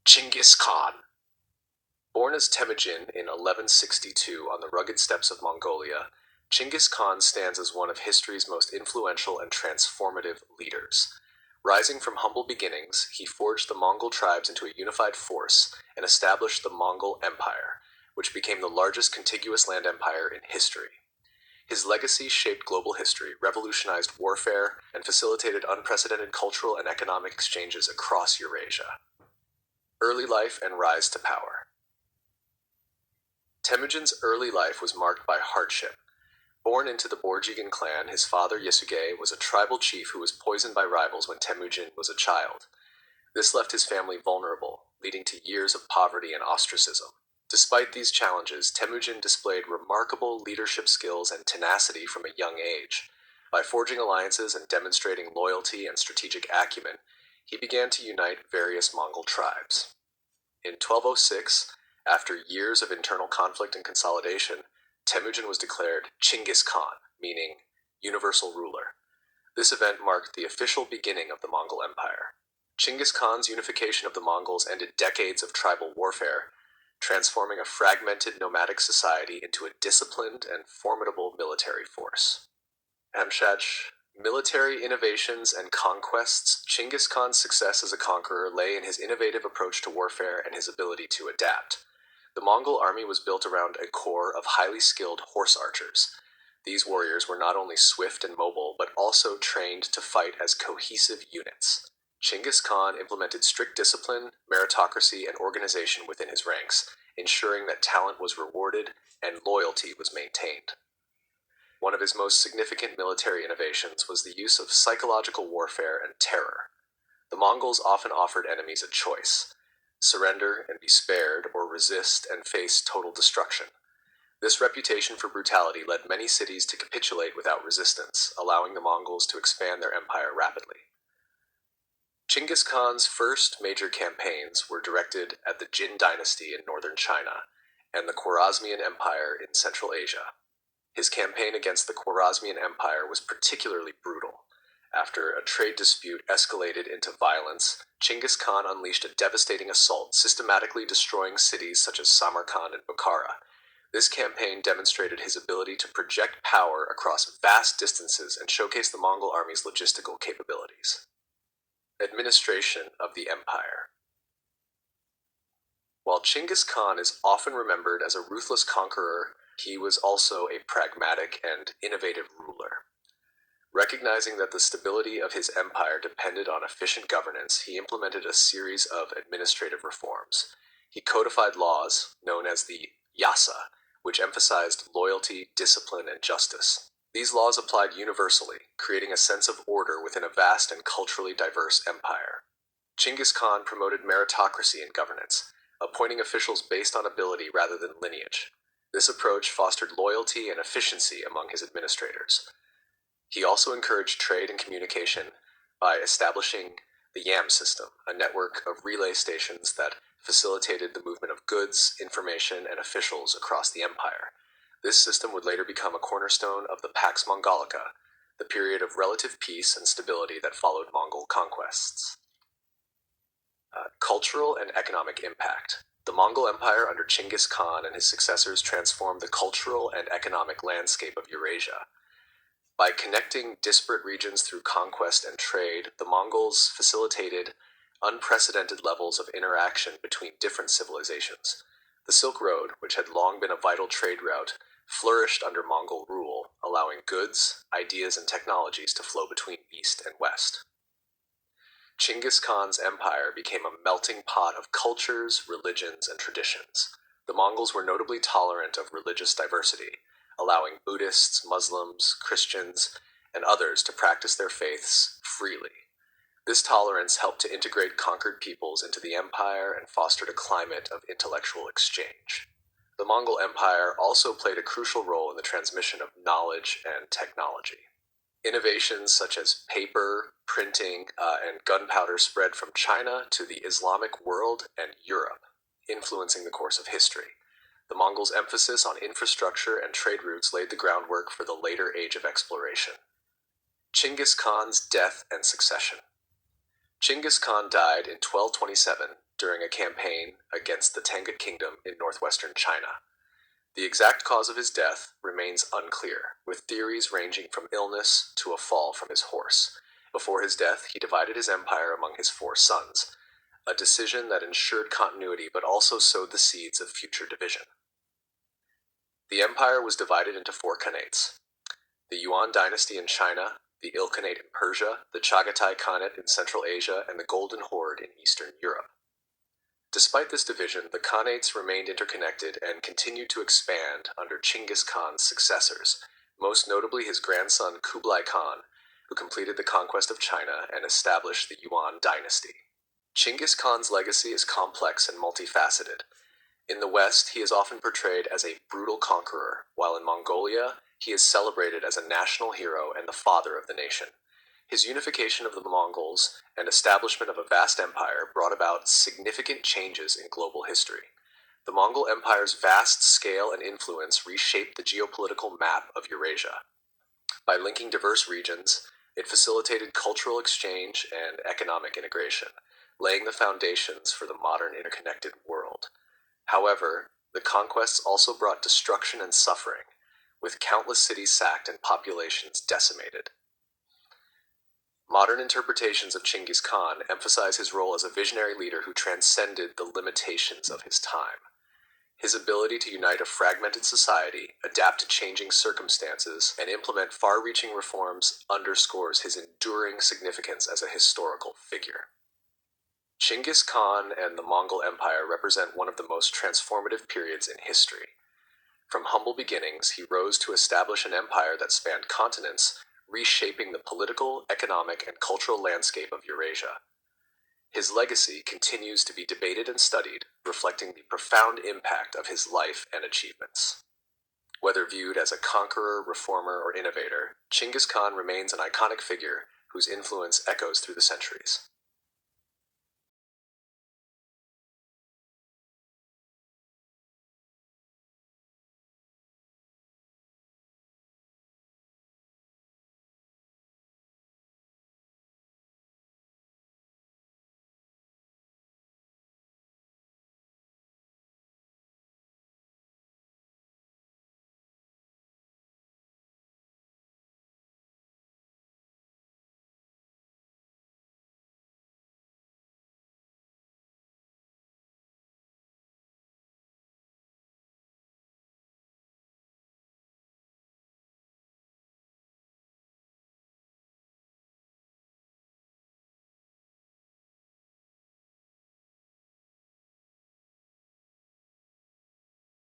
Genghis Khan. Born as Temujin in 1162 on the rugged steppes of Mongolia, Genghis Khan stands as one of history's most influential and transformative leaders. Rising from humble beginnings, he forged the Mongol tribes into a unified force and established the Mongol Empire, which became the largest contiguous land empire in history. His legacy shaped global history, revolutionized warfare, and facilitated unprecedented cultural and economic exchanges across Eurasia. Early life and rise to power. Temujin's early life was marked by hardship. Born into the Borjigin clan, his father Yasuge was a tribal chief who was poisoned by rivals when Temujin was a child. This left his family vulnerable, leading to years of poverty and ostracism. Despite these challenges, Temujin displayed remarkable leadership skills and tenacity from a young age. By forging alliances and demonstrating loyalty and strategic acumen, he began to unite various Mongol tribes. In 1206, after years of internal conflict and consolidation, Temujin was declared Genghis Khan, meaning universal ruler. This event marked the official beginning of the Mongol Empire. Genghis Khan's unification of the Mongols ended decades of tribal warfare, transforming a fragmented nomadic society into a disciplined and formidable military force. Amshaj, military innovations and conquests. Genghis Khan's success as a conqueror lay in his innovative approach to warfare and his ability to adapt. The Mongol army was built around a core of highly skilled horse archers. These warriors were not only swift and mobile, but also trained to fight as cohesive units. Genghis Khan implemented strict discipline, meritocracy, and organization within his ranks, ensuring that talent was rewarded and loyalty was maintained. One of his most significant military innovations was the use of psychological warfare and terror. The Mongols often offered enemies a choice: surrender and be spared, or resist and face total destruction. This reputation for brutality led many cities to capitulate without resistance, allowing the Mongols to expand their empire rapidly. Genghis Khan's first major campaigns were directed at the Jin dynasty in northern China and the Khwarezmian Empire in Central Asia. His campaign against the Khwarezmian Empire was particularly brutal. After a trade dispute escalated into violence, Genghis Khan unleashed a devastating assault, systematically destroying cities such as Samarkand and Bukhara. This campaign demonstrated his ability to project power across vast distances and showcase the Mongol army's logistical capabilities. Administration of the empire. While Genghis Khan is often remembered as a ruthless conqueror, he was also a pragmatic and innovative ruler. Recognizing that the stability of his empire depended on efficient governance, he implemented a series of administrative reforms. He codified laws, known as the Yasa, which emphasized loyalty, discipline, and justice. These laws applied universally, creating a sense of order within a vast and culturally diverse empire. Genghis Khan promoted meritocracy in governance, appointing officials based on ability rather than lineage. This approach fostered loyalty and efficiency among his administrators. He also encouraged trade and communication by establishing the YAM system, a network of relay stations that facilitated the movement of goods, information, and officials across the empire. This system would later become a cornerstone of the Pax Mongolica, the period of relative peace and stability that followed Mongol conquests. Cultural and economic impact. The Mongol Empire under Genghis Khan and his successors transformed the cultural and economic landscape of Eurasia. By connecting disparate regions through conquest and trade, the Mongols facilitated unprecedented levels of interaction between different civilizations. The Silk Road, which had long been a vital trade route, flourished under Mongol rule, allowing goods, ideas, and technologies to flow between East and West. Genghis Khan's empire became a melting pot of cultures, religions, and traditions. The Mongols were notably tolerant of religious diversity, allowing Buddhists, Muslims, Christians, and others to practice their faiths freely. This tolerance helped to integrate conquered peoples into the empire and fostered a climate of intellectual exchange. The Mongol Empire also played a crucial role in the transmission of knowledge and technology. Innovations such as paper, printing, and gunpowder spread from China to the Islamic world and Europe, influencing the course of history. The Mongols' emphasis on infrastructure and trade routes laid the groundwork for the later age of exploration. Genghis Khan's death and succession. Genghis Khan died in 1227, during a campaign against the Tangut Kingdom in northwestern China. The exact cause of his death remains unclear, with theories ranging from illness to a fall from his horse. Before his death, he divided his empire among his 4 sons, a decision that ensured continuity but also sowed the seeds of future division. The empire was divided into 4 khanates: the Yuan dynasty in China, the Ilkhanate in Persia, the Chagatai Khanate in Central Asia, and the Golden Horde in Eastern Europe. Despite this division, the khanates remained interconnected and continued to expand under Genghis Khan's successors, most notably his grandson Kublai Khan, who completed the conquest of China and established the Yuan dynasty. Genghis Khan's legacy is complex and multifaceted. In the West, he is often portrayed as a brutal conqueror, while in Mongolia, he is celebrated as a national hero and the father of the nation. His unification of the Mongols and establishment of a vast empire brought about significant changes in global history. The Mongol Empire's vast scale and influence reshaped the geopolitical map of Eurasia. By linking diverse regions, it facilitated cultural exchange and economic integration, laying the foundations for the modern interconnected world. However, the conquests also brought destruction and suffering, with countless cities sacked and populations decimated. Modern interpretations of Genghis Khan emphasize his role as a visionary leader who transcended the limitations of his time. His ability to unite a fragmented society, adapt to changing circumstances, and implement far-reaching reforms underscores his enduring significance as a historical figure. Genghis Khan and the Mongol Empire represent one of the most transformative periods in history. From humble beginnings, he rose to establish an empire that spanned continents, reshaping the political, economic, and cultural landscape of Eurasia. His legacy continues to be debated and studied, reflecting the profound impact of his life and achievements. Whether viewed as a conqueror, reformer, or innovator, Genghis Khan remains an iconic figure whose influence echoes through the centuries.